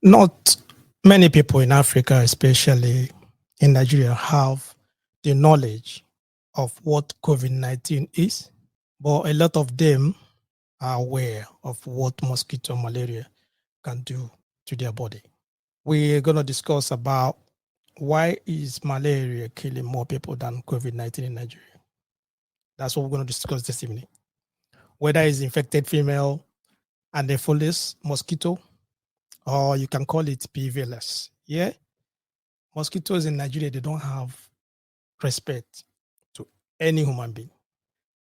Not many people in Africa, especially in Nigeria, have the knowledge of what COVID-19 is, but a lot of them are aware of what mosquito malaria can do to their body. We're going to discuss about why is malaria killing more people than COVID-19 in Nigeria. That's what we're going to discuss this evening. Whether it's infected female Anopheles mosquito, or you can call it PVLS. Yeah, mosquitoes in Nigeria, they don't have respect to any human being.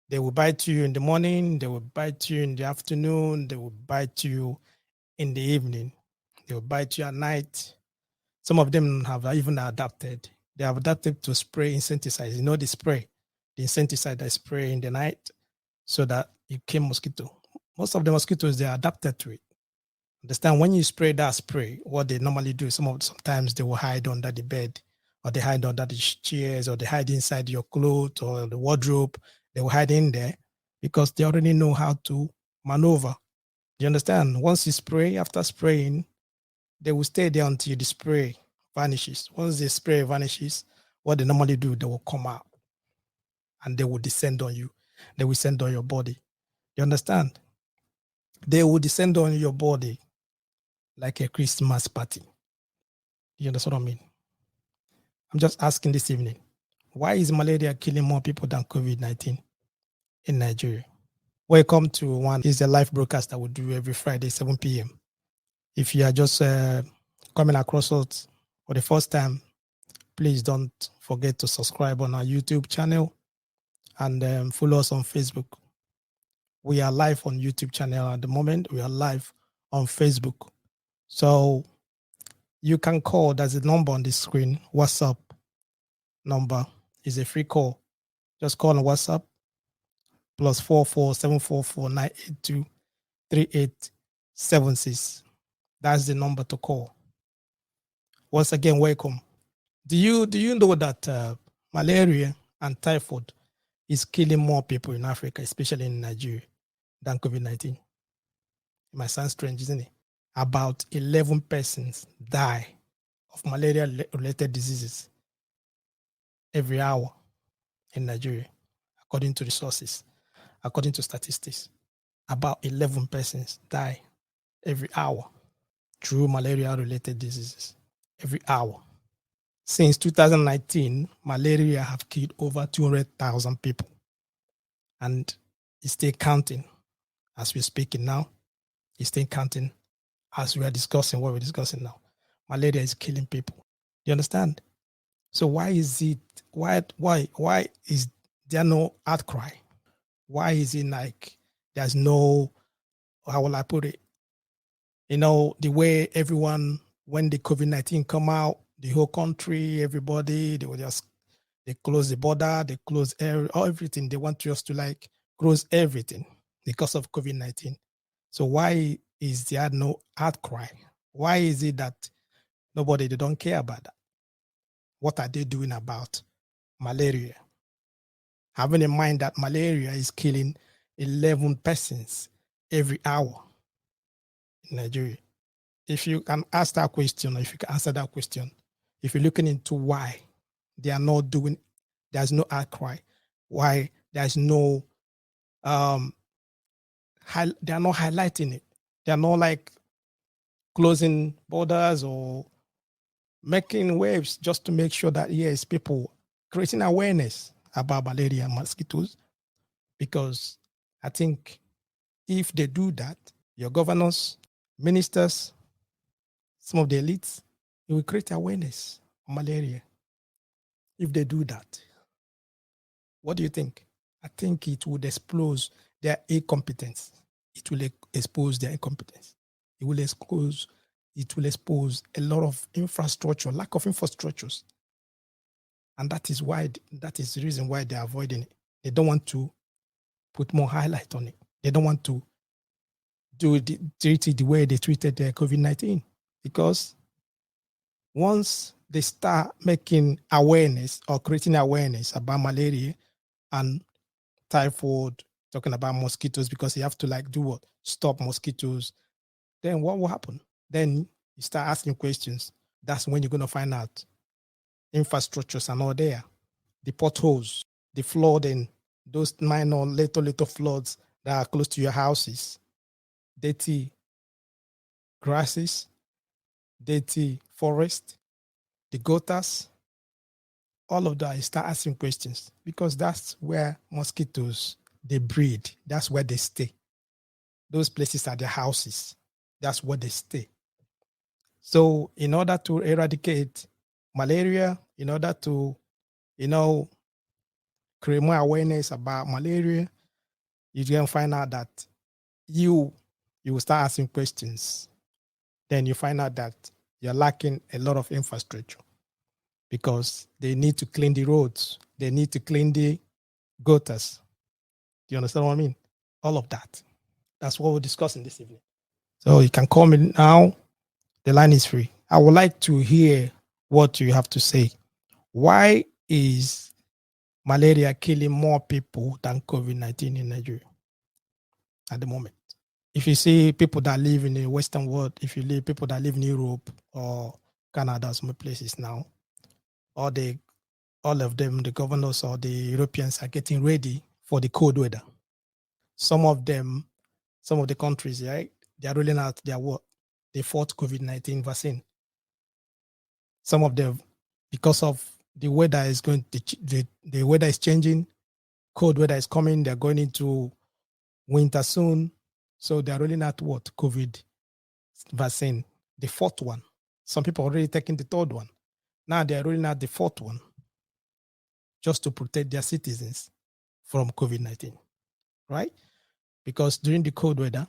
They will bite you in the morning, they will bite you in the afternoon, they will bite you in the evening, they will bite you at night. Some of them have even adapted. They have adapted to spray insecticide. You know the spray, the insecticide that spray in the night so that you kill mosquito. Most of the mosquitoes, they are adapted to it. Understand, when you spray that spray, what they normally do, sometimes they will hide under the bed, or they hide under the chairs, or they hide inside your clothes or the wardrobe. They will hide in there because they already know how to maneuver. You understand? Once you spray, after spraying, they will stay there until the spray vanishes. Once the spray vanishes, what they normally do, they will come out and they will descend on you. They will descend on your body. You understand? They will descend on your body like a Christmas party. You understand what I mean? I'm just asking this evening, why is malaria killing more people than COVID-19 in Nigeria? Welcome to one is the live broadcast that we do every Friday, 7 p.m. If you are just coming across us for the first time, please don't forget to subscribe on our YouTube channel and follow us on Facebook. We are live on YouTube channel at the moment. We are live on Facebook. So you can call. There's a number on the screen. WhatsApp number is a free call. Just call on WhatsApp +44 744 982 3876. That's the number to call. Once again, welcome. Do you know that malaria and typhoid is killing more people in Africa, especially in Nigeria, than COVID-19? It might sound strange, isn't it? About 11 persons die of malaria-related diseases every hour in Nigeria, according to the sources, according to statistics. About 11 persons die every hour through malaria-related diseases every hour. Since 2019, malaria have killed over 200,000 people, and it's still counting as we're speaking now. It's still counting as we are discussing what we're discussing now. Malaria is killing people. You understand? So why is there no outcry? Why is it like there's no, how will I put it? You know, the way everyone, when the COVID-19 come out, the whole country, everybody, they close the border, they close everything. They want us to like close everything because of COVID-19. So why is there no outcry? Why is it that they don't care about that? What are they doing about malaria? Having in mind that malaria is killing 11 persons every hour in Nigeria. If you can ask that question, or if you can answer that question, if you're looking into why they are not doing, there's no outcry, why there's no, they are not highlighting it. They are not like closing borders or making waves just to make sure that, yes, people creating awareness about malaria and mosquitoes. Because I think if they do that, your governors, ministers, some of the elites, it will create awareness on malaria. If they do that, what do you think? I think it would expose their incompetence. It will expose their incompetence. It will expose a lot of infrastructure, lack of infrastructures. And that is the reason why they're avoiding it. They don't want to put more highlight on it. They don't want to treat it the way they treated COVID-19. Because once they start making awareness or creating awareness about malaria and typhoid, talking about mosquitoes, because you have to like do what? Stop mosquitoes. Then what will happen? Then You start asking questions. That's when you're going to find out infrastructures are not there. The potholes, the flooding, those minor little floods that are close to your houses, dirty grasses, dirty forest, the gutters, all of that. You start asking questions because that's where mosquitoes, they breed. That's where they stay. Those places are their houses. That's where they stay. So in order to eradicate malaria, in order to, create more awareness about malaria, you can find out that you will start asking questions. Then you find out that you're lacking a lot of infrastructure because they need to clean the roads. They need to clean the gutters. Do you understand what I mean? All of that. That's what we're discussing this evening. So you can call me now. The line is free. I would like to hear what you have to say. Why is malaria killing more people than COVID-19 in Nigeria at the moment? If you see people that live in the Western world, if you live people that live in Europe or Canada, some places now, all of them, the governors or the Europeans are getting ready for the cold weather. Some of the countries, right, they are rolling out the fourth COVID-19 vaccine. Some of them, because of the weather is the weather is changing, cold weather is coming, they're going into winter soon. So they're rolling out COVID vaccine, the fourth one. Some people are already taking the third one. Now they're rolling out the fourth one just to protect their citizens from COVID-19, right? Because during the cold weather,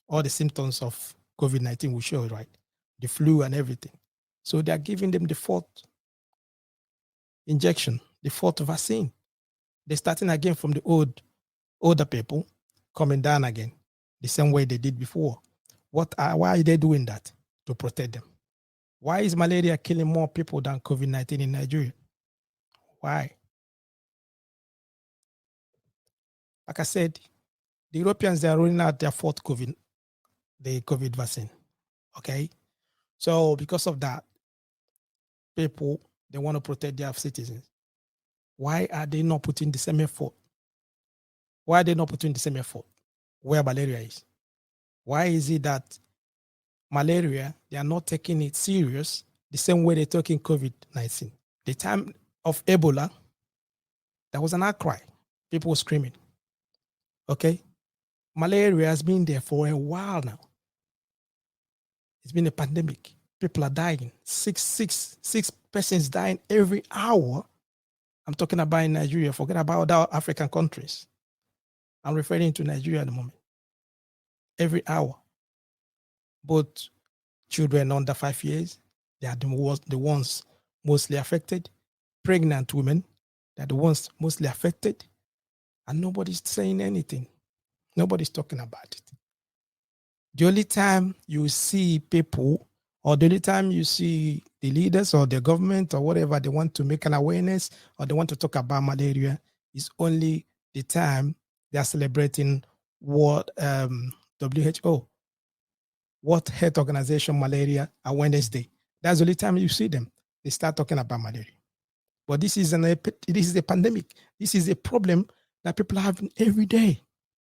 all the symptoms of COVID-19 will show, right? The flu and everything. So they're giving them the fourth injection, the fourth vaccine. They're starting again from the older people, coming down again, the same way they did before. Why are they doing that? To protect them. Why is malaria killing more people than COVID-19 in Nigeria? Why? Like I said, the Europeans, they are rolling out their fourth COVID vaccine. Okay? So because of that, people, they want to protect their citizens. Why are they not putting the same effort? Why are they not putting the same effort where malaria is? Why is it that malaria, they are not taking it serious the same way they're taking COVID-19? The time of Ebola, there was an outcry. People were screaming. Okay? Malaria has been there for a while now. It's been a pandemic. People are dying. Six persons dying every hour. I'm talking about in Nigeria. Forget about other African countries. I'm referring to Nigeria at the moment. Every hour. Both children under 5 years, they are the ones mostly affected. Pregnant women, they're the ones mostly affected. And nobody's saying anything. Nobody's talking about it. The only time you see people, or the only time you see the leaders or the government or whatever, they want to make an awareness or they want to talk about malaria is only the time they are celebrating World WHO, World Health Organization Malaria Awareness Day. That's the only time you see them. They start talking about malaria. But this is a pandemic. This is a problem that people are having every day.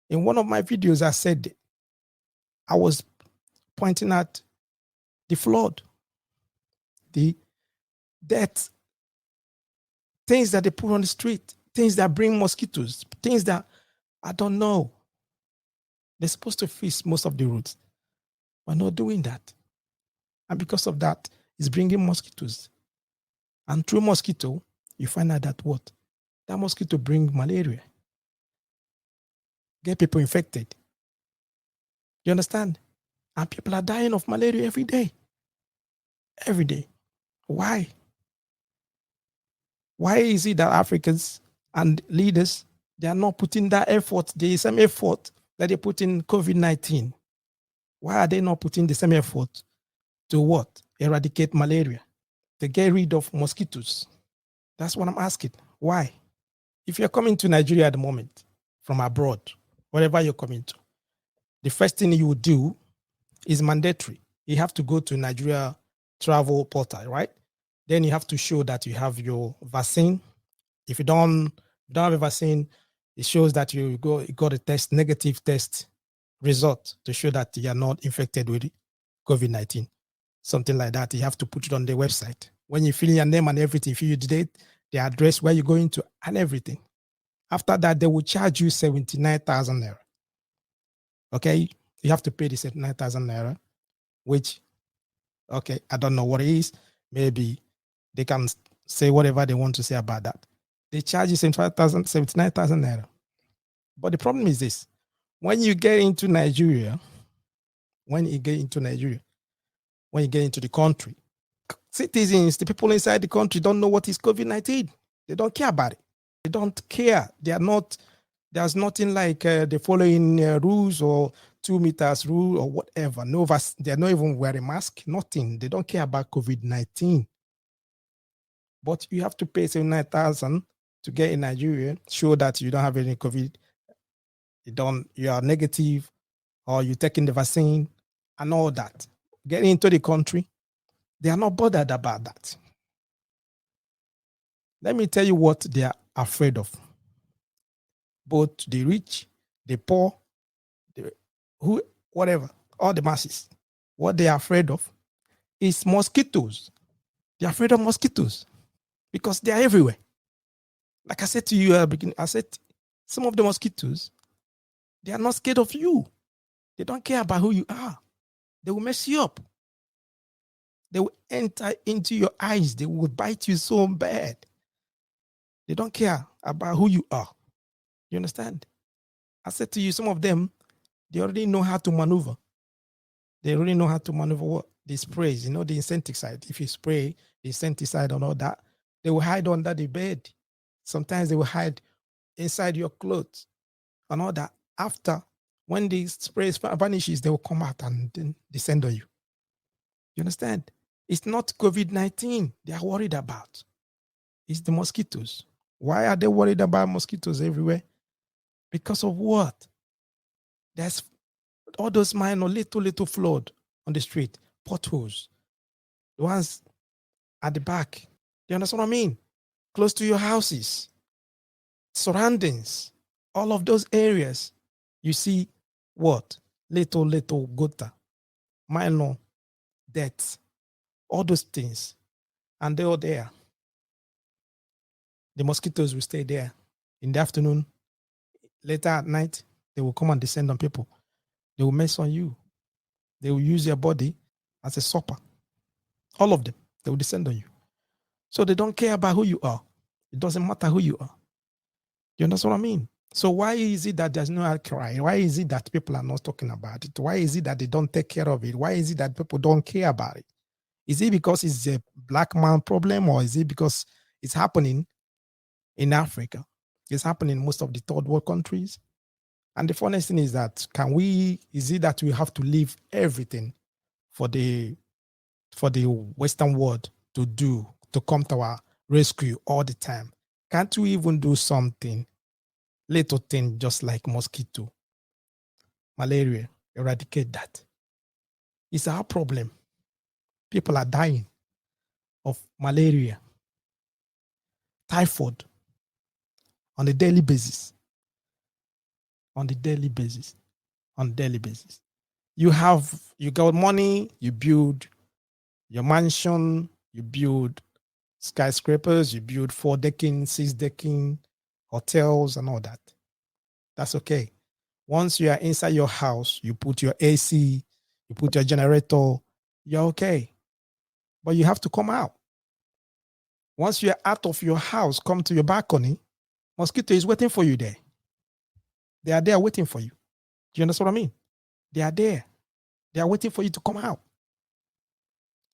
In one of my videos, I said I was pointing out the flood, the death, things that they put on the street, things that bring mosquitoes, things that I don't know. They're supposed to fix most of the roads. We're not doing that. And because of that, it's bringing mosquitoes. And through mosquito, you find out that what? That mosquito brings malaria. Get people infected. You understand? And people are dying of malaria every day. Every day. Why? Why is it that Africans and leaders, they are not putting that effort, the same effort that they put in COVID-19? Why are they not putting the same effort to what? Eradicate malaria, to get rid of mosquitoes? That's what I'm asking. Why? If you're coming to Nigeria at the moment from abroad, wherever you're coming to, the first thing you would do is mandatory. you have to go to Nigeria travel portal, right? Then you have to show that you have your vaccine. If you don't have a vaccine, it shows that you got a test, negative test result to show that you are not infected with COVID-19. Something like that. You have to put it on the website. When you fill in your name and everything, fill your date, the address where you're going to, and everything. After that, they will charge you 79,000 naira. Okay, you have to pay the 79,000 naira, which, okay, I don't know what it is. Maybe they can say whatever they want to say about that. They charge you 79,000 naira. But the problem is this: when you get into Nigeria, when you get into the country, citizens, the people inside the country don't know what is COVID-19. They don't care about it. They don't care. They are not. There's nothing like they're following rules or 2 meters rule or whatever. No, they're not even wearing mask. Nothing. They don't care about COVID-19. But you have to pay 79,000 to get in Nigeria, show that you don't have any COVID. You are negative, or you're taking the vaccine and all that. Getting into the country, they are not bothered about that. Let me tell you what they are afraid of. Both the rich, the poor, whatever, all the masses. What they are afraid of is mosquitoes. They're afraid of mosquitoes because they are everywhere. Like I said to you at the beginning, I said some of the mosquitoes, they are not scared of you. They don't care about who you are. They will mess you up. They will enter into your eyes. They will bite you so bad. They don't care about who you are. You understand? I said to you, some of them, they already know how to maneuver. They already know how to maneuver what? The sprays, the insecticide. If you spray the insecticide and all that, they will hide under the bed. Sometimes they will hide inside your clothes and all that. After, when the spray vanishes, they will come out and then descend on you. You understand? It's not COVID-19 they are worried about. It's the mosquitoes. Why are they worried about mosquitoes everywhere? Because of what? There's all those minor little flood on the street, potholes, the ones at the back. Do you understand what I mean? Close to your houses, surroundings, all of those areas, you see what? Little gutter, minor deaths, all those things. And they are there. The mosquitoes will stay there. In the afternoon, later at night, they will come and descend on people. They will mess on you. They will use your body as a supper. All of them, they will descend on you. So they don't care about who you are. It doesn't matter who you are. You understand what I mean? So why is it that there's no outcry? Why is it that people are not talking about it? Why is it that they don't take care of it? Why is it that people don't care about it? Is it because it's a black man problem, or is it because it's happening in Africa? It's happening in most of the third world countries. And the funniest thing is that is it that we have to leave everything for the Western world to come to our rescue all the time? Can't we even do something, little thing, just like mosquito, malaria, eradicate that? It's our problem. People are dying of malaria, typhoid on a daily basis. You got money, you build your mansion, you build skyscrapers, you build 4-decking, 6-decking hotels and all that. That's okay. Once you are inside your house, you put your AC, you put your generator, you're okay. But you have to come out. Once you're out of your house, come to your balcony, mosquito is waiting for you there. They are there waiting for you. Do you understand what I mean? They are there. They are waiting for you to come out.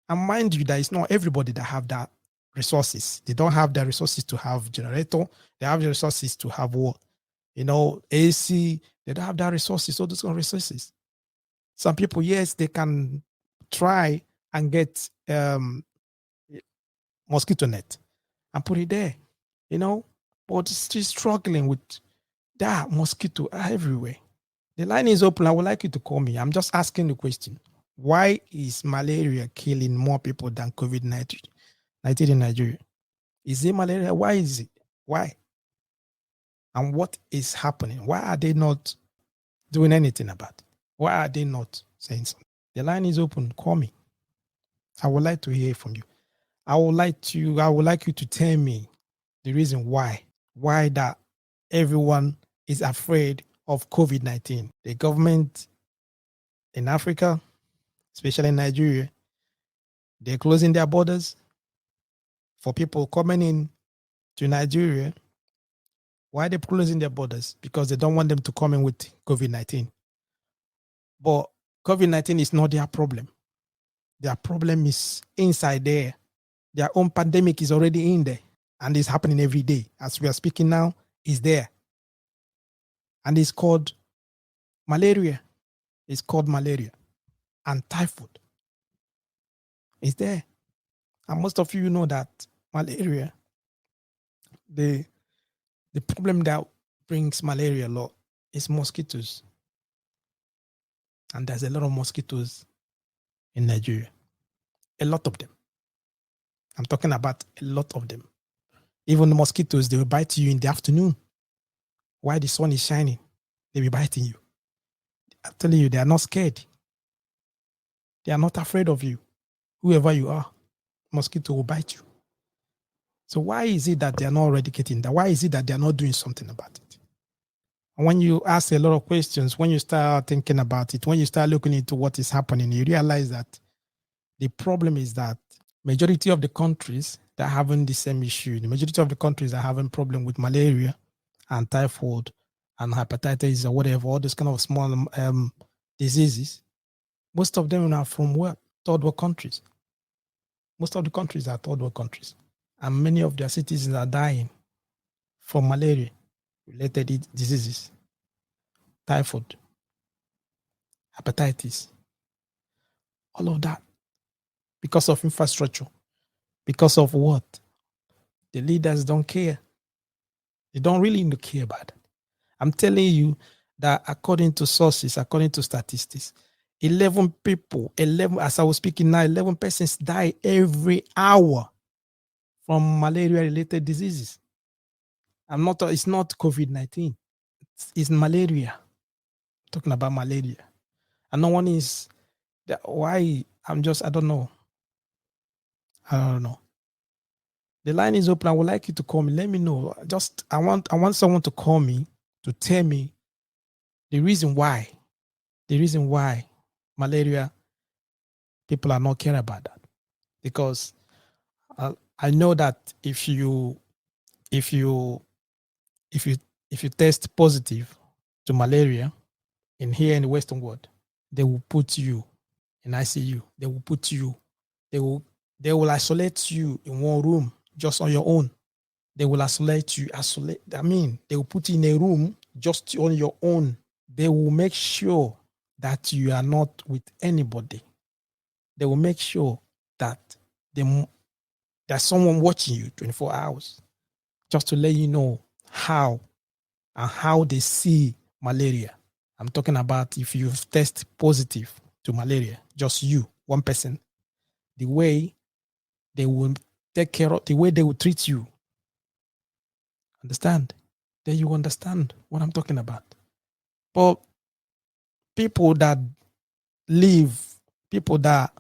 And mind you, that it's not everybody that have that resources. They don't have the resources to have generator. They have the resources to have what? AC. They don't have that resources, all those resources. Some people, yes, they can try and get mosquito net and put it there, but still struggling with that mosquito everywhere. The line is open. I would like you to call me. I'm just asking the question. Why is malaria killing more people than COVID-19 in Nigeria? Is it malaria? Why is it? Why? And what is happening? Why are they not doing anything about it? Why are they not saying something? The line is open. Call me. I would like to hear from you. I would like you to tell me the reason why that everyone is afraid of COVID-19. The government in Africa, especially in Nigeria, they're closing their borders for people coming in to Nigeria. Why are they closing their borders? Because they don't want them to come in with COVID-19. But COVID-19 is not their problem. Their problem is inside there. Their own pandemic is already in there and it's happening every day. As we are speaking now, it's there. And it's called malaria. It's called malaria. And typhoid is there. And most of you know that malaria, the problem that brings malaria a lot is mosquitoes. And there's a lot of mosquitoes in Nigeria. A lot of them. I'm talking about a lot of them. Even the mosquitoes, they will bite you in the afternoon while the sun is shining. They will be biting you. I'm telling you, they are not scared. They are not afraid of you. Whoever you are, mosquito will bite you. So why is it that they are not eradicating that? Why is it that they are not doing something about it? And when you ask a lot of questions, when you start thinking about it, when you start looking into what is happening, you realize that the problem is that majority of the countries that are having the same issue, the majority of the countries are having problem with malaria and typhoid and hepatitis or whatever, all those kind of small diseases. Most of them are from what? Third world countries. Most of the countries are third world countries. And many of their citizens are dying from malaria-related diseases, typhoid, hepatitis, all of that. Because of infrastructure. Because of what? The leaders don't care. They don't really care about it. I'm telling you that according to sources, according to statistics, 11 people, as I was speaking now, 11 persons die every hour from malaria-related diseases. It's not COVID-19. It's malaria. I'm talking about malaria. And no one is, why? I don't know. I don't know. The line is open. I would like you to call me. Let me know. I want someone to call me to tell me the reason why malaria people are not caring about that. Because I know that if you test positive to malaria in the Western world, they will put you in ICU. They will put you. They will isolate you in one room just on your own. They will isolate you. They will put you in a room just on your own. They will make sure that you are not with anybody. They will make sure that there's someone watching you 24 hours just to let you know how they see malaria. I'm talking about if you test positive to malaria, just you, one person, the way they will take care of, the way they will treat you. Understand? Then you understand what I'm talking about. But people that live, people that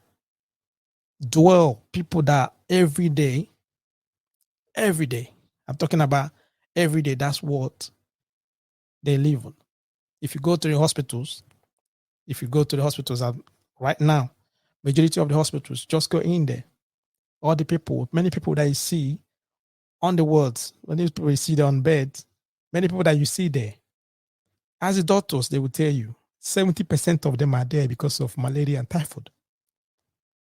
dwell, people that every day, I'm talking about every day, that's what they live on. If you go to the hospitals, right now, majority of the hospitals, just go in there. All the people, many people that you see on the wards, many people you see there on beds, many people that you see there, as the doctors, they will tell you 70% of them are there because of malaria and typhoid.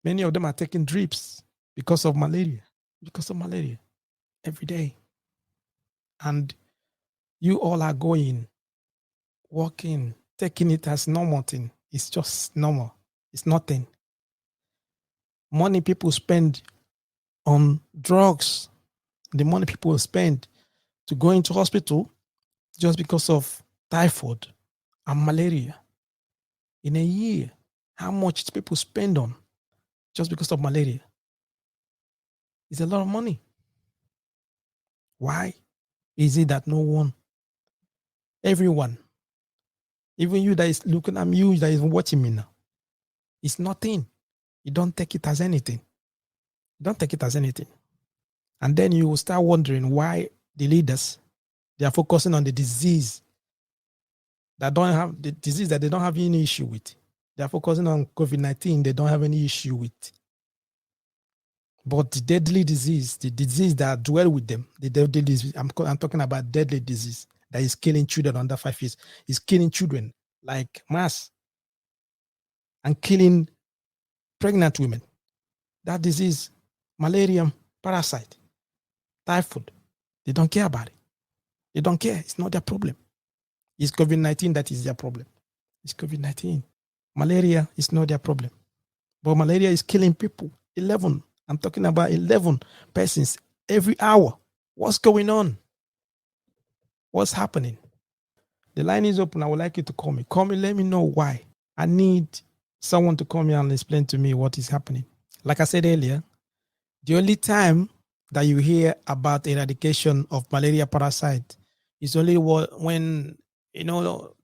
Many of them are taking drips because of malaria every day. And you all are going, walking, taking it as normal thing. It's just normal. It's nothing. Money people spend on drugs, the money people spend to go into hospital just because of typhoid and malaria in a year. How much people spend on just because of malaria? It's a lot of money. Why is it that no one, everyone, even you that is looking at me, you that is watching me now, it's nothing. You don't take it as anything. You don't take it as anything. And then you will start wondering why the leaders, they are focusing on the disease that don't have the disease that they don't have any issue with. They are focusing on COVID-19, they don't have any issue with. But the deadly disease, the disease that dwell with them, the deadly disease, I'm talking about deadly disease that is killing children under 5 years, is killing children like mass and killing pregnant women. That disease, malaria, parasite, typhoid, they don't care about it. They don't care. It's not their problem. It's COVID-19 that is their problem. It's COVID-19. Malaria is not their problem. But malaria is killing people. 11. I'm talking about 11 persons every hour. What's going on? What's happening? The line is open. I would like you to call me. Call me, let me know why. I need someone to come here and explain to me what is happening. Like I said earlier, the only time that you hear about eradication of malaria parasite is only when,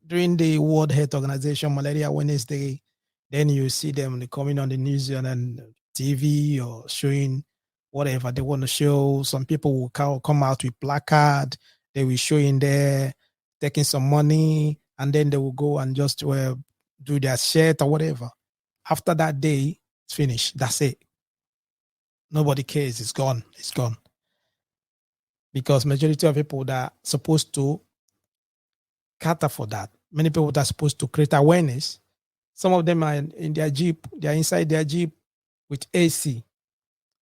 during the World Health Organization Malaria Wednesday, then you see them coming on the news and TV or showing whatever they want to show. Some people will come out with placard. They will show in there, taking some money, and then they will go and just do their shirt or whatever. After that day, it's finished. That's it. Nobody cares. It's gone. It's gone. Because majority of people that are supposed to cater for that, many people that are supposed to create awareness, some of them are in their Jeep. They are inside their Jeep with AC.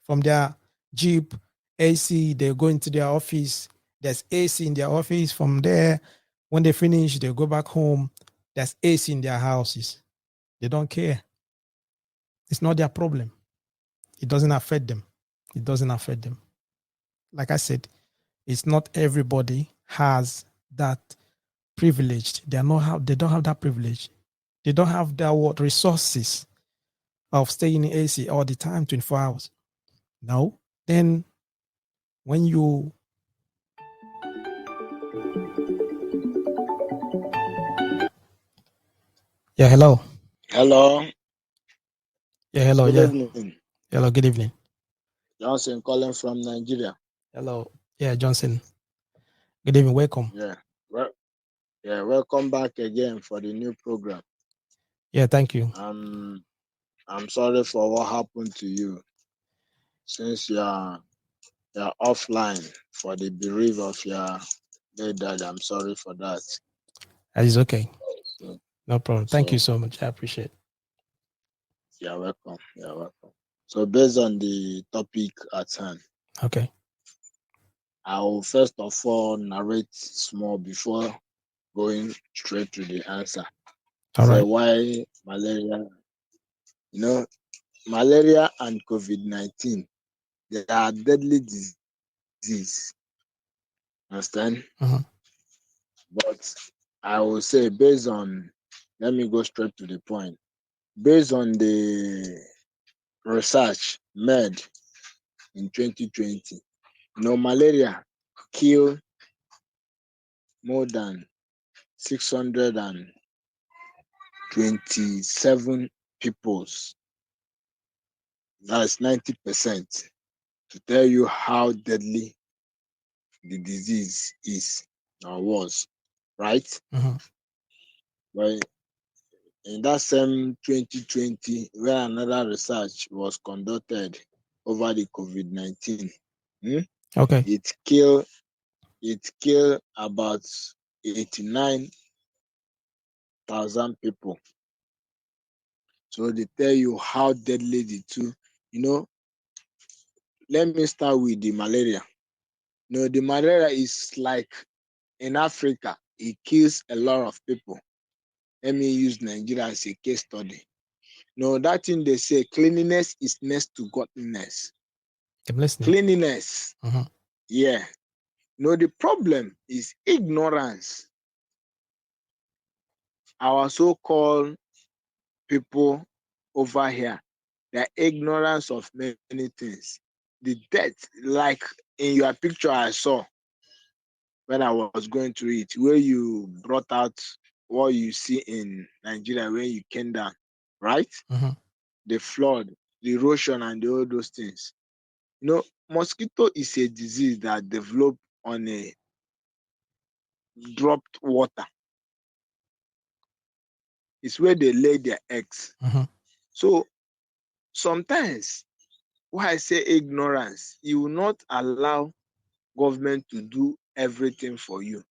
From their Jeep, AC, they go into their office. There's AC in their office. From there, when they finish, they go back home. There's AC in their houses. They don't care. It's not their problem. It doesn't affect them. It doesn't affect them. Like I said, it's not everybody has that privilege. They don't have that privilege. They don't have the resources of staying in AC all the time, 24 hours. No. Then when you hello. Hello. Yeah, hello, Good yeah. evening. Hello, good evening. Johnson calling from Nigeria. Hello. Yeah, Johnson. Good evening, welcome. Yeah. Welcome back again for the new program. Yeah, thank you. I'm sorry for what happened to you. Since you're offline for the bereave of your dead dad, I'm sorry for that. That is okay. So, No problem. Thank you so much. I appreciate it. You're welcome. You're welcome. So based on the topic at hand, Okay. I will first of all narrate small before going straight to the answer. All right. Why malaria? Malaria and COVID-19, they are deadly disease. Understand? Uh-huh. But I will say, let me go straight to the point. Based on the research made in 2020, malaria killed more than 627 people. That's 90%, to tell you how deadly the disease is or was, right? Uh-huh. But in that same 2020, where another research was conducted over the COVID-19, Okay. it killed about 89,000 people. So they tell you how deadly the two. Let me start with the malaria. The malaria is like in Africa, it kills a lot of people. Let me use Nigeria as a case study. That thing they say, cleanliness is next to godliness. I'm listening. Cleanliness. Uh-huh. Yeah. The problem is ignorance. Our so-called people over here, the ignorance of many things. The death, like in your picture I saw when I was going through it, where you brought out what you see in Nigeria when you came down, right? Mm-hmm. The flood, the erosion, and all those things. You know, mosquito is a disease that develop on a dropped water. It's where they lay their eggs. Mm-hmm. So sometimes, why I say ignorance, you will not allow government to do everything for you.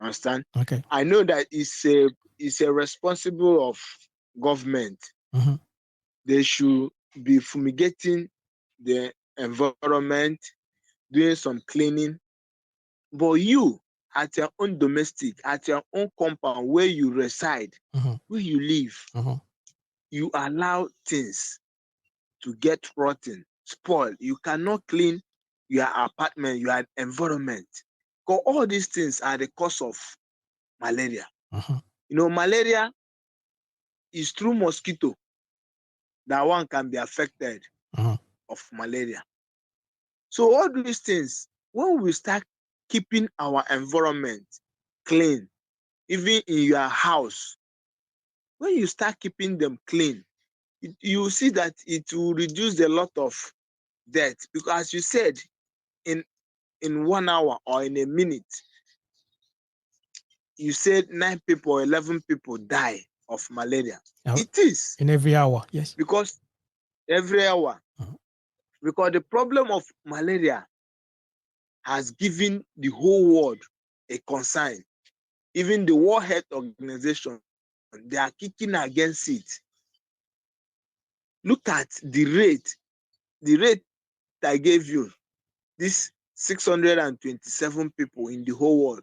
Understand? Okay. I know that it's a responsible of government. Mm-hmm. They should be fumigating the environment, doing some cleaning. But you, at your own domestic, at your own compound where you reside, Mm-hmm. where you live, Mm-hmm. you allow things to get rotten, spoil. You cannot clean your apartment, your environment. Because all these things are the cause of malaria. Mm-hmm. You know, malaria is through mosquito that one can be affected Mm-hmm. of malaria. So all these things, when we start keeping our environment clean, even in your house, when you start keeping them clean, you see that it will reduce a lot of death. Because as you said, in 1 hour or in a minute, you said 9 people or 11 people die of malaria. It is In every hour, yes. because every hour, Mm-hmm. because the problem of malaria has given the whole world a concern. Even the World Health Organization, they are kicking against it. Look at the rate I gave you. This 627 people in the whole world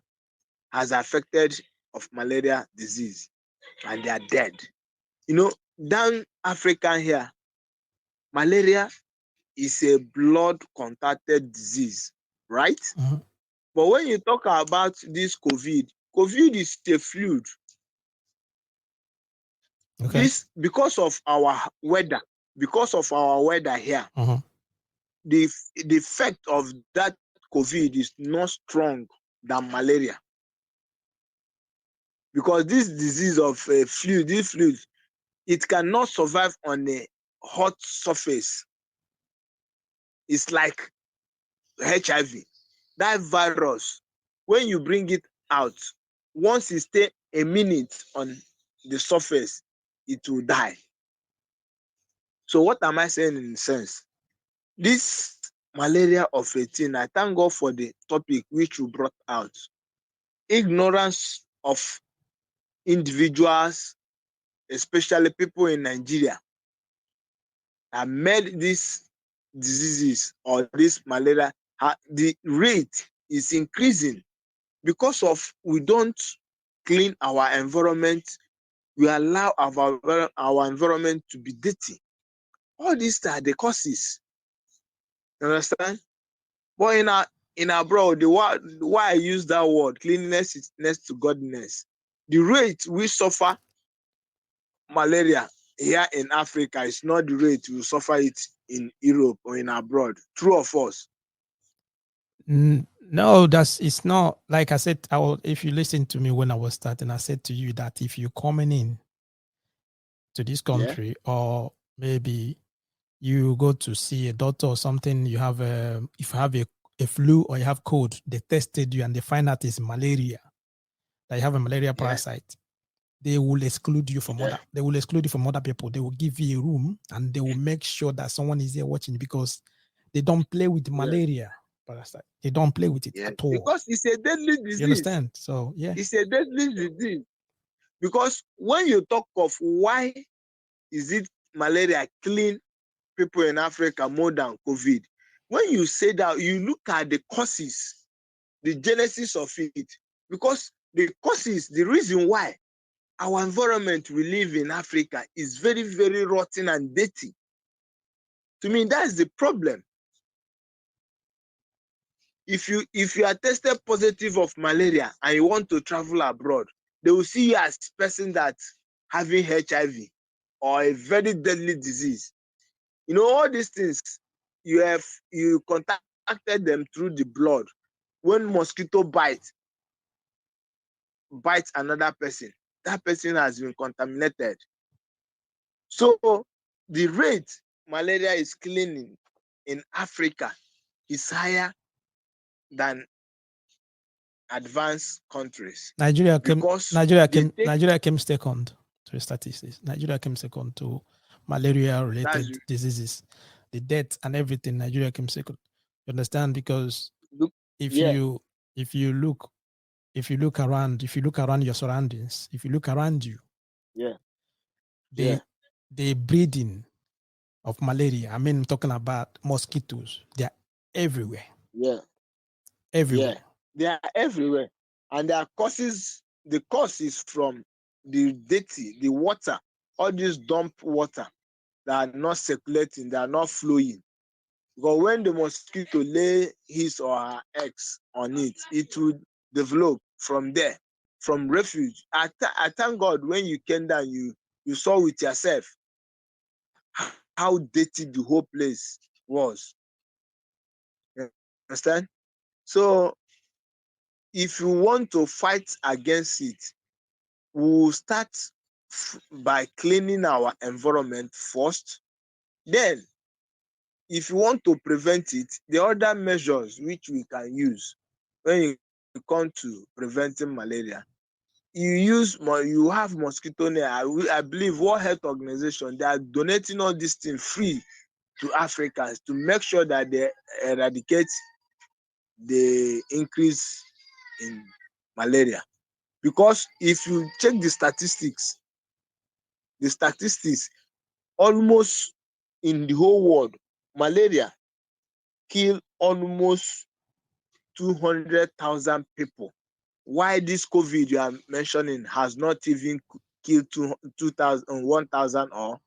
has affected of malaria disease, and they are dead. You know, down Africa here, malaria is a blood contacted disease, right? Mm-hmm. But when you talk about this COVID is a fluid. Okay. This because of our weather here, Mm-hmm. the effect of that COVID is not strong than malaria. Because this disease of this fluid, it cannot survive on a hot surface. It's like HIV. That virus, when you bring it out, once it stay a minute on the surface, it will die. So what am I saying in a sense? This malaria of 18, I thank God for the topic which you brought out. Ignorance of individuals, especially people in Nigeria, that made these diseases or this malaria, the rate is increasing because of we don't clean our environment. We allow our environment to be dirty. All these are the causes. You understand? But in abroad, why I use that word, cleanliness is next to godliness. The rate we suffer malaria here in Africa is not the rate we suffer it in Europe or in abroad. True or false? No, it's not. Like I said, if you listen to me when I was starting, I said to you that if you're coming in to this Yeah. country, or maybe you go to see a doctor or something, if you have a flu or you have cold, they tested you and they find out it's malaria, that you have a malaria Yeah. parasite. They will exclude you from Yeah. other people. They will give you a room and they will make sure that someone is there watching, because they don't play with Yeah. malaria parasite. They don't play with it Yeah. at all. Because it's a deadly You disease. understand? So yeah. It's a deadly disease. Because when you talk of why is it malaria killing people in Africa more than COVID, when you say that, you look at the causes, the genesis of it. Because the causes, the reason why our environment we live in Africa is very, very rotten and dirty. To me, that's the problem. If you are tested positive of malaria and you want to travel abroad, they will see you as person that having HIV. or a very deadly disease. You know, all these things, you contacted them through the blood. When mosquito bites another person, that person has been contaminated. So the rate malaria is killing in Africa is higher than advanced countries Nigeria came because Nigeria they came take Nigeria came second to the statistics. Nigeria came second to malaria that's related diseases. The death and everything, Nigeria came second. You understand? Because look if yeah you if you look if you look around your surroundings, if you look around you, yeah yeah the the breeding of malaria, I mean I'm talking about mosquitoes, they're everywhere. yeah yeah Everywhere. they are everywhere, and their causes, the cause is from the dirty, the water, all this dump water that are not circulating, they are not flowing. Because when the mosquito lay his or her eggs on it, it will develop from there, from refuge. I thank God when you came down, you saw with yourself how dirty the whole place was. You understand? So if you want to fight against it, we'll start by cleaning our environment first. Then, if you want to prevent it, the other measures which we can use when you come to preventing malaria, you have mosquito net. I believe World Health Organization, they are donating all these things free to Africans to make sure that they eradicate the increase in malaria. Because if you check the statistics almost in the whole world, malaria kill almost 200,000 people. Why this COVID you are mentioning has not even killed 2,000, 1,000 or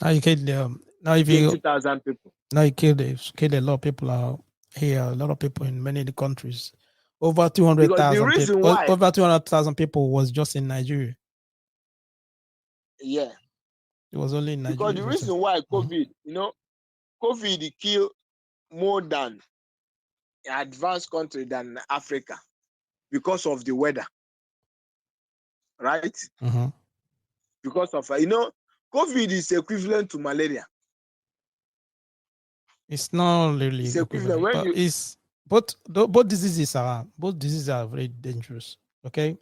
Now you killed now if you 20,000 people? now you killed a lot of people out here, a lot of people in many of the countries. Over Because the 200,000 people. reason why, Over 200,000 people was just in Nigeria. yeah, It was only in because Nigeria the recently. reason why Mhm. COVID, COVID kill more than advanced country than Africa because of the weather, right? Mhm. Because of COVID is equivalent to malaria. It's not really It's equivalent equivalent, when but you it's both diseases are very dangerous. Okay,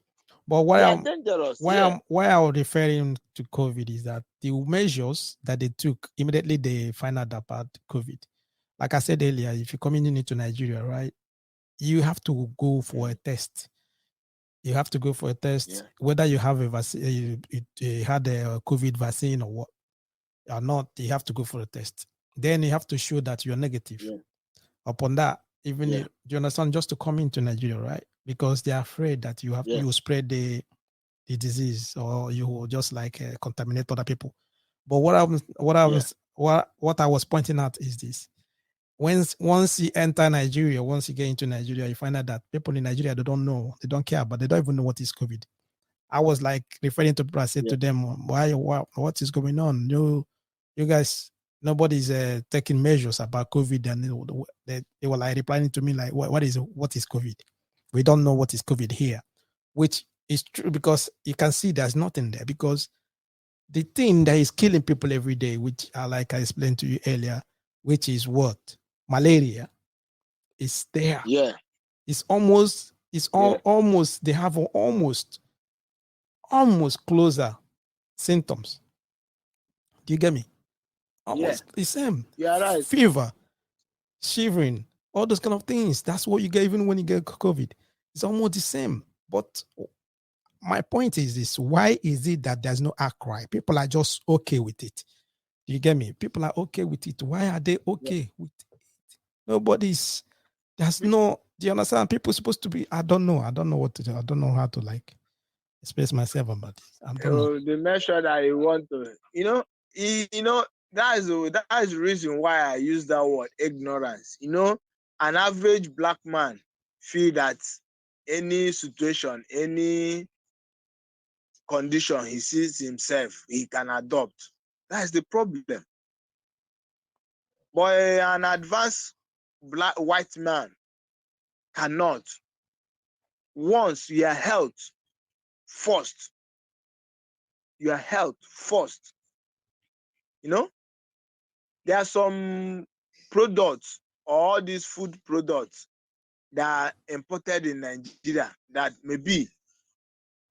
but they are dangerous. Yeah, why I'm referring to COVID is that the measures that they took immediately they find out about COVID. Like I said earlier, if you're coming into Nigeria, right, you have to go for a test. You have to go for a test, yeah, whether you have a vaccine, you had a COVID vaccine or what or not. You have to go for a test. Then you have to show that you're negative. yeah, Upon that, even yeah, if, do you understand, just to come into Nigeria, right? Because they're afraid that yeah, you spread the disease or you will just like contaminate other people. But yeah, what I was pointing out is this: once you enter Nigeria, once you get into Nigeria, you find out that people in Nigeria they don't know, they don't care, but they don't even know what is COVID. I was like referring to people. I said yeah, to them, what is going on? You guys, nobody's taking measures about COVID, and they were like replying to me like, what is COVID? We don't know what is COVID here, which is true because you can see there's nothing there because the thing that is killing people every day, which like I explained to you earlier, which is what malaria is there. yeah, It's almost it's yeah, almost they have almost closer symptoms. Do you get me? yeah. Almost the same. You are right. Fever, shivering, all those kind of things. That's what you get even when you get COVID. It's almost the same. But my point is this: why is it that there's no outcry? People are just okay with it. Do you get me? People are okay with it. Why are they Yeah. okay with it? Nobody's there's Be- no do you understand? People supposed to be, I don't know. I don't know what to do. I don't know how to like express myself about this. I don't know. the measure that you want to, that's the reason why I use that word ignorance. An average black man feel that any situation, any condition he sees himself, he can adopt. That's the problem. But an advanced white man cannot. Once your health first, your health first. You know, there are some products, all these food products that are imported in Nigeria that maybe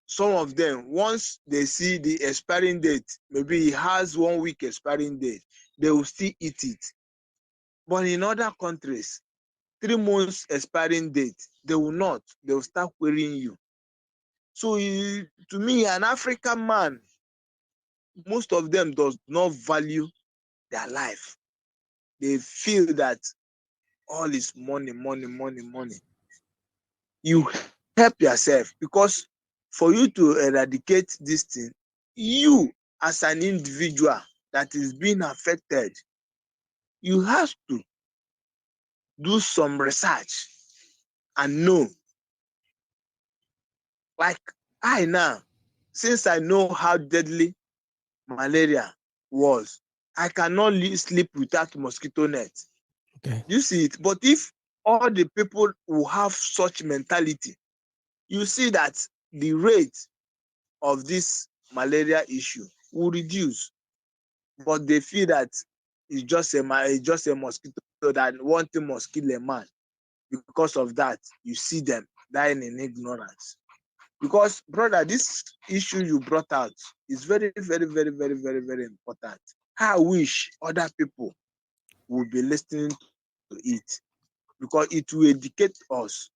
some of them, once they see the expiring date, maybe it has 1 week expiring date, they will still eat it. But in other countries, 3 months expiring date, they will not. They will start querying you. So to me, an African man, most of them does not value their life. They feel that all is money, money, money, money. You help yourself, because for you to eradicate this thing, you as an individual that is being affected, you have to do some research and know. Like I now, since I know how deadly malaria was, I cannot sleep without mosquito net. Okay. You see it? But if all the people who have such mentality, you see that the rate of this malaria issue will reduce. But they feel that it's just a mosquito that wanting must kill a man. Because of that, you see them dying in ignorance. Because, brother, this issue you brought out is very, very, very, very, very, very important. I wish other people would be listening to it, because it will educate us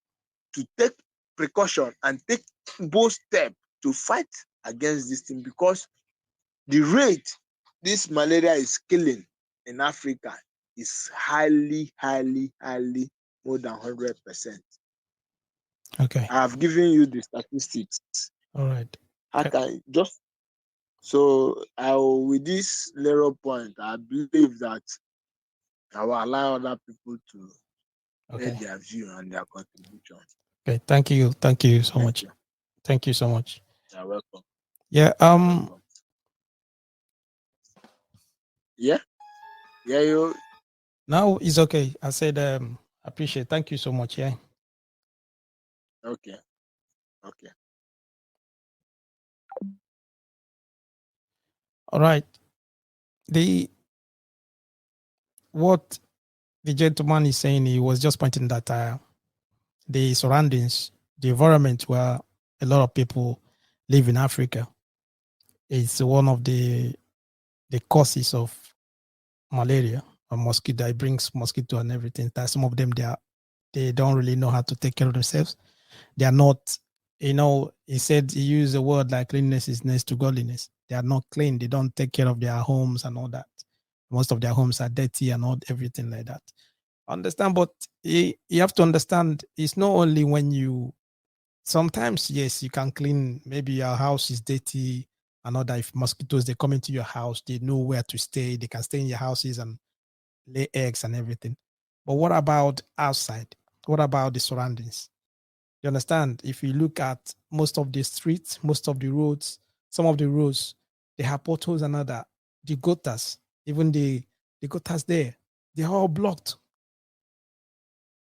to take precaution and take bold steps to fight against this thing, because the rate this malaria is killing in Africa is highly, highly, highly more than 100%. Okay. I have given you the statistics. All right. How can just so I will, with this little point, I believe that I will allow other people to make their view and their contribution. Okay. Thank you. Thank you so much. You. Thank you so much. You're welcome. Yeah. You're welcome. Yeah. Yeah. You. Now it's okay. I said appreciate. Thank you so much. Yeah. Okay. Okay. All right. What the gentleman is saying, he was just pointing that the surroundings, the environment where a lot of people live in Africa is one of the causes of malaria or mosquito. It brings mosquito and everything. That some of them they don't really know how to take care of themselves. They are not, he said he used a word like cleanliness is next to godliness. They are not clean. They don't take care of their homes and all that. Most of their homes are dirty and all everything like that. Understand, but you have to understand it's not only when you sometimes, yes, you can clean, maybe your house is dirty and all that. If mosquitoes they come into your house, they know where to stay, they can stay in your houses and lay eggs and everything. But what about outside? What about the surroundings? You understand? If you look at most of the streets, most of the roads, some of the roads, they have potholes and other. The gutters, even the gutters there, they're all blocked.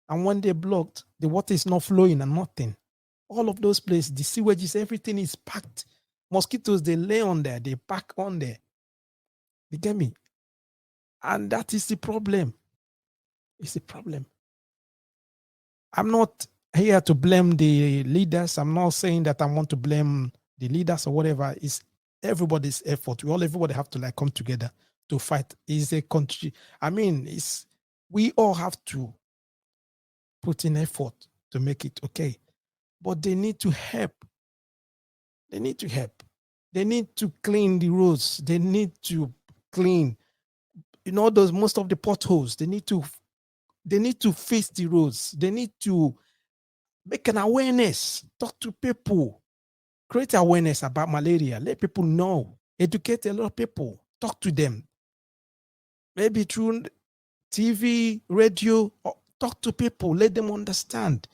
And when they're blocked, the water is not flowing and nothing. All of those places, the sewages, everything is packed. Mosquitoes, they lay on there, they pack on there. You get me? And that is the problem. It's the problem. I'm not here to blame the leaders. I'm not saying that I want to blame the leaders or whatever. It's everybody's effort. Everybody have to come together to fight. It's a country. I mean, we all have to put in effort to make it okay. But they need to help. They need to help. They need to clean the roads. They need to clean, those most of the potholes. They need to fix the roads. They need to make an awareness, talk to people, create awareness about malaria, let people know, educate a lot of people, talk to them. Maybe through TV, radio, or talk to people, let them understand.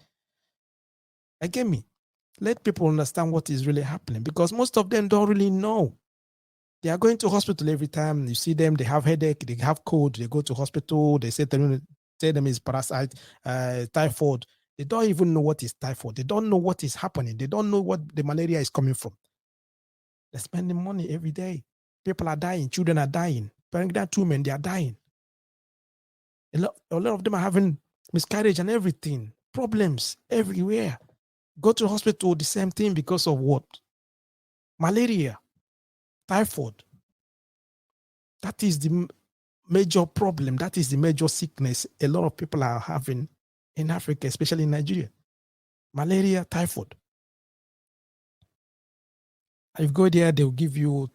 Get me? Let people understand what is really happening, because most of them don't really know. They are going to hospital every time. You see them, they have headache, they have cold, they go to hospital, they say them is parasite, typhoid. They don't even know what is typhoid. They don't know what is happening. They don't know what the malaria is coming from. They're spending money every day. People are dying. Children are dying. Pregnant women, they are dying. A lot of them are having miscarriage and everything. Problems everywhere. Go to hospital, the same thing, because of what? Malaria, typhoid. That is the major problem. That is the major sickness a lot of people are having in Africa, especially in Nigeria. Malaria, typhoid. If you go there, they'll give you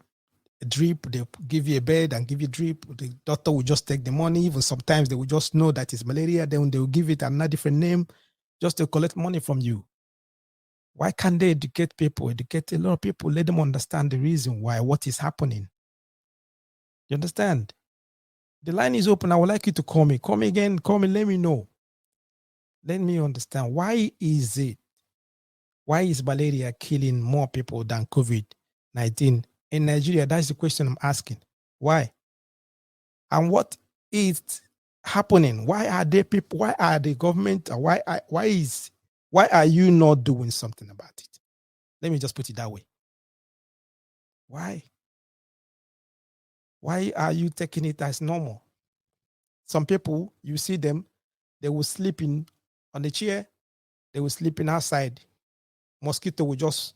a drip, they'll give you a bed and give you a drip. The doctor will just take the money. Even sometimes they will just know that it's malaria, then they will give it another different name just to collect money from you. Why can't they educate people, educate a lot of people, let them understand the reason why, what is happening? You understand? The line is open. I would like you to call me. Call me again. Call me. Let me know. Let me understand. Why is it? Why is malaria killing more people than COVID-19 in Nigeria? That's the question I'm asking. Why? And what is happening? Why are there people? Why are the government? Why are you not doing something about it? Let me just put it that way. Why? Why are you taking it as normal? Some people, you see them, they will sleep on the chair, they will sleep outside. Mosquito will just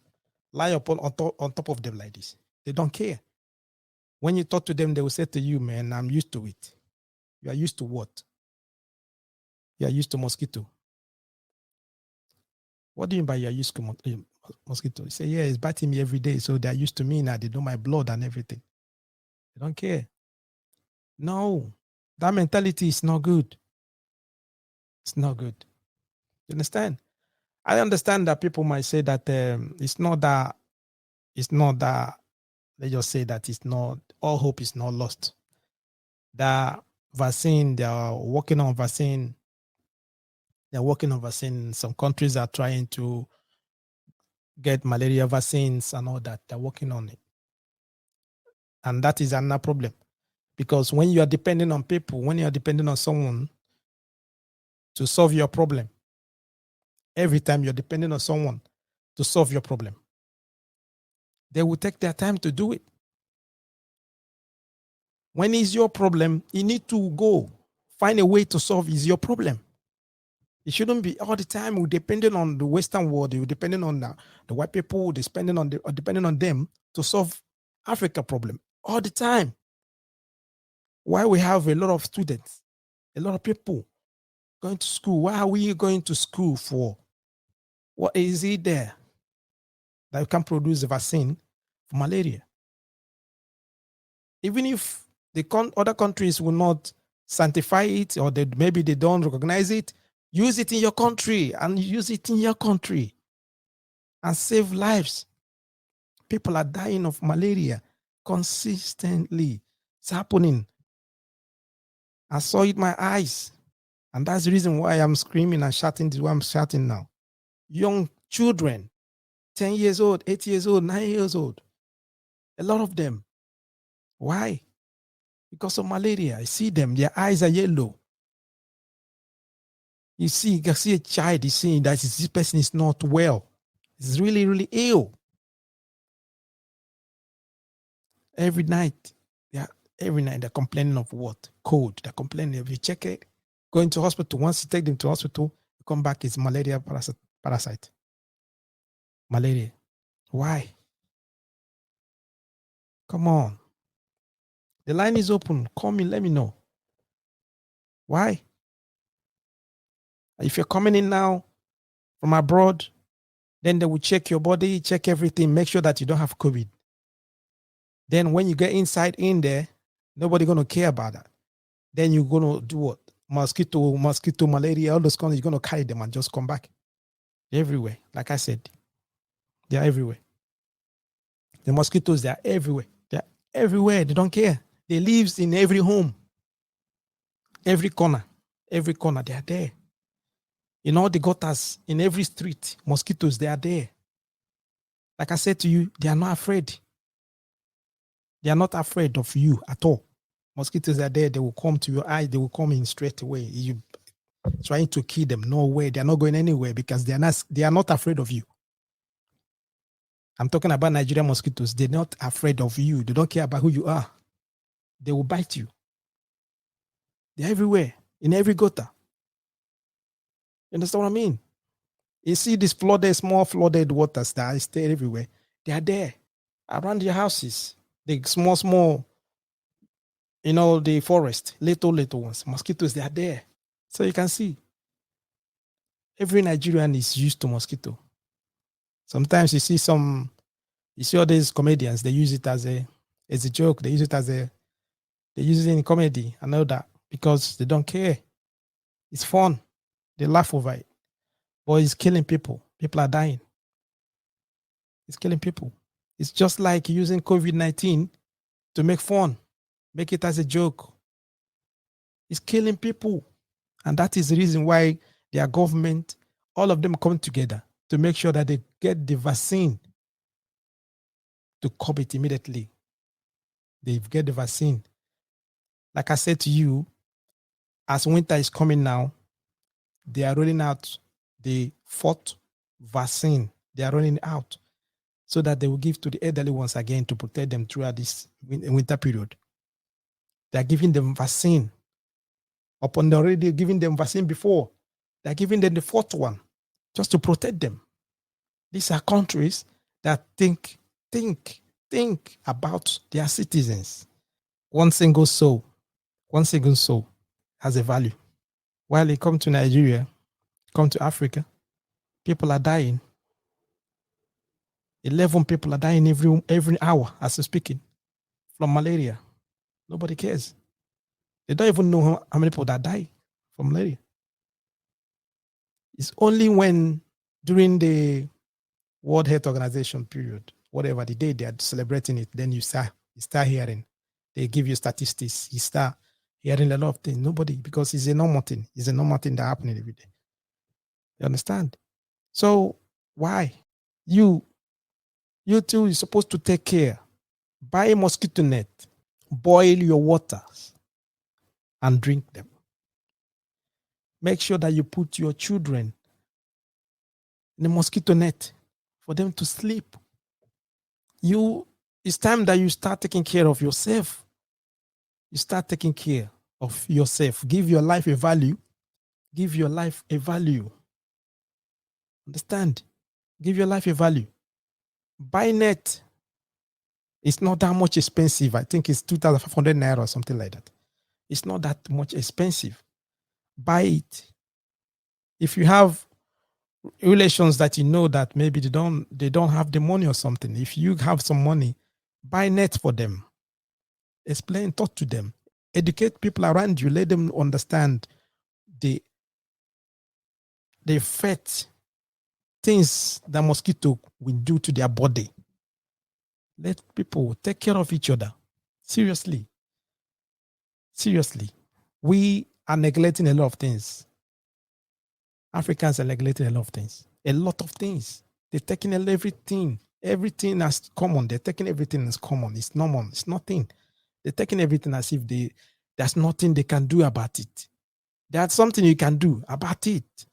lie upon on top of them like this. They don't care. When you talk to them, they will say to you, man, I'm used to it. You are used to what? You are used to mosquito. What do you mean by you are used to mosquito? You say, yeah, it's biting me every day. So they're used to me now. They know my blood and everything. They don't care. No, that mentality is not good. It's not good. You understand? I understand that people might say that it's not that, they just say that it's not, all hope is not lost. The vaccine, they are working on vaccine. They're working on vaccine. Some countries are trying to get malaria vaccines and all that. They're working on it. And that is another problem. Because when you are depending on people, when you are depending on someone to solve your problem, every time you're depending on someone to solve your problem, they will take their time to do it. When it's your problem, you need to go find a way to solve is your problem. It shouldn't be all the time we're depending on the Western world, we're depending on the white people, depending on them to solve Africa problem all the time. Why we have a lot of students, a lot of people going to school? Why are we going to school for? What is it there that you can produce a vaccine for malaria? Even if the other countries will not sanctify it, or maybe they don't recognize it, use it in your country and save lives. People are dying of malaria consistently. It's happening. I saw it with my eyes. And that's the reason why I'm screaming and shouting the way I'm shouting now. Young children, 10 years old, 8 years old, 9 years old. A lot of them. Why? Because of malaria. I see them, their eyes are yellow. You can see a child is saying that this person is not well. It's really, really ill. Every night they're complaining of what? Cold. They're complaining. If you check it, going to hospital, once you take them to hospital, you come back, it's malaria parasite. Malaria. Why? Come on. The line is open. Call me, let me know. Why? If you're coming in now from abroad, then they will check your body, check everything, make sure that you don't have COVID. Then when you get inside in there, nobody going to care about that. Then you're going to do what? Mosquito, malaria, all those kinds, you're going to carry them and just come back. They're everywhere. Like I said, they're everywhere. The mosquitoes, they're everywhere. They're everywhere. They don't care. They live in every home. Every corner, they are there. In all the gutters, in every street, mosquitoes, they are there. Like I said to you, they are not afraid. They are not afraid of you at all. Mosquitoes are there. They will come to your eye. They will come in straight away. You trying to kill them. No way. They are not going anywhere because they are not afraid of you. I'm talking about Nigerian mosquitoes. They're not afraid of you. They don't care about who you are. They will bite you. They're everywhere, in every gutter. You understand what I mean? You see these small flooded waters that stay everywhere. They are there around your houses. The small, the forest, little ones. Mosquitoes, they are there. So you can see every Nigerian is used to mosquito. Sometimes you see all these comedians, they use it as a joke. They use it in comedy and all that because they don't care. It's fun. They laugh over it. But it's killing people. People are dying. It's killing people. It's just like using COVID-19 to make fun, make it as a joke. It's killing people. And that is the reason why their government, all of them come together to make sure that they get the vaccine to curb it immediately. They get the vaccine. Like I said to you, as winter is coming now, they are rolling out the fourth vaccine. They are rolling out so that they will give to the elderly ones again to protect them throughout this winter period. They are giving them vaccine. Upon already giving them vaccine before, they are giving them the fourth one just to protect them. These are countries that think about their citizens. One single soul has a value. While they come to Nigeria, come to Africa, people are dying. 11 people are dying every hour as we're speaking from malaria. Nobody cares. They don't even know how many people that die from malaria. It's only when during the World Health Organization period, whatever the day they are celebrating it, then you start hearing. They give you statistics. You start hearing a lot of things. Nobody, because it's a normal thing. It's a normal thing that happening every day. You understand? So why? You too is supposed to take care. Buy a mosquito net. Boil your waters and drink them. Make sure that you put your children in a mosquito net for them to sleep. It's time that you start taking care of yourself. You start taking care of yourself. Give your life a value. Give your life a value. Understand? Give your life a value. Buy net. It's not that much expensive. I think it's 2,500 naira or something like that. It's not that much expensive. Buy it. If you have relations that you know that maybe they don't have the money or something, if you have some money, buy net for them. Explain, talk to them. Educate people around you. Let them understand the effect things that mosquito will do to their body. Let people take care of each other. Seriously. We are neglecting a lot of things. Africans are neglecting a lot of things. A lot of things. They're taking everything. Everything as common. They're taking everything as common. It's normal. It's nothing. They're taking everything as if there's nothing they can do about it. There's something you can do about it.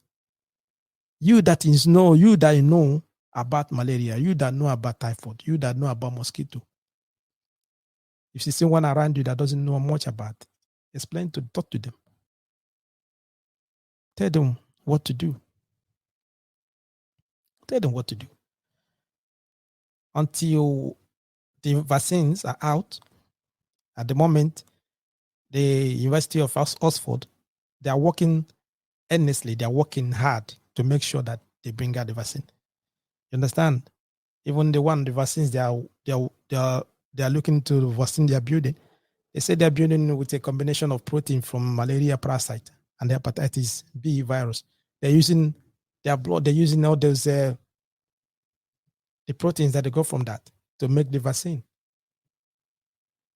You that know about malaria, you that know about typhoid, you that know about mosquito. If you see one around you that doesn't know much about it, talk to them. Tell them what to do. Until the vaccines are out, at the moment, the University of Oxford, they are working earnestly, they are working hard to make sure that they bring out the vaccine. You understand? Even the vaccines they are looking to the vaccine they are building. They say they're building with a combination of protein from malaria parasite and the hepatitis B virus. They're using their blood. They're using all those the proteins that they got from that to make the vaccine.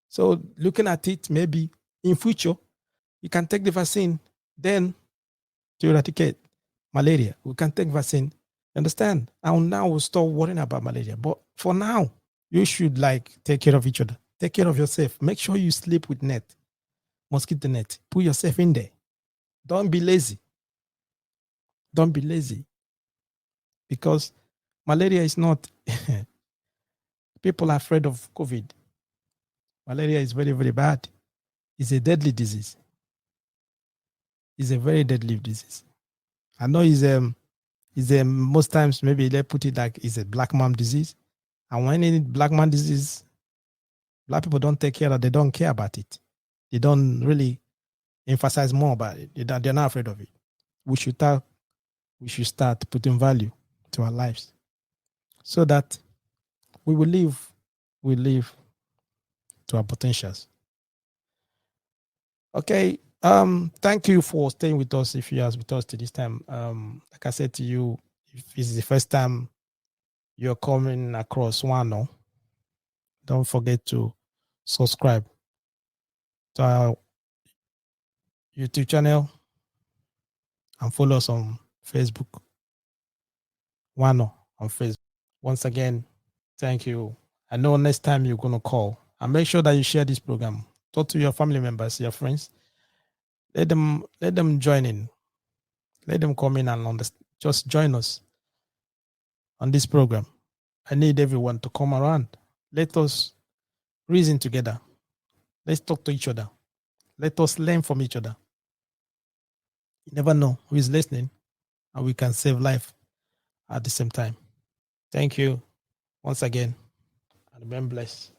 So looking at it, maybe in future you can take the vaccine then to eradicate malaria. We can take vaccine Understand? And now we'll stop worrying about malaria. But for now, you should like take care of each other. Take care of yourself. Make sure you sleep with net, mosquito net. Put yourself in there. Don't be lazy. Don't be lazy. Because malaria is not, people are afraid of COVID. Malaria is very, very bad. It's a deadly disease. It's a very deadly disease. I know it's most times maybe they put it like it's a black man disease. And when it's black man disease, black people don't take care of, they don't care about it. They don't really emphasize more about it. They're not afraid of it. We should start putting value to our lives so that we live to our potentials. Okay. Thank you for staying with us. If you are with us to this time, like I said to you, if this is the first time you're coming across Wano, don't forget to subscribe to our YouTube channel and follow us on Facebook. Wano on Facebook. Once again, thank you. I know next time you're going to call, and make sure that you share this program. Talk to your family members, your friends. Let them join in. Let them come in and just join us on this program. I need everyone to come around. Let us reason together. Let's talk to each other. Let us learn from each other. You never know who is listening, and we can save life at the same time. Thank you once again, and remain blessed.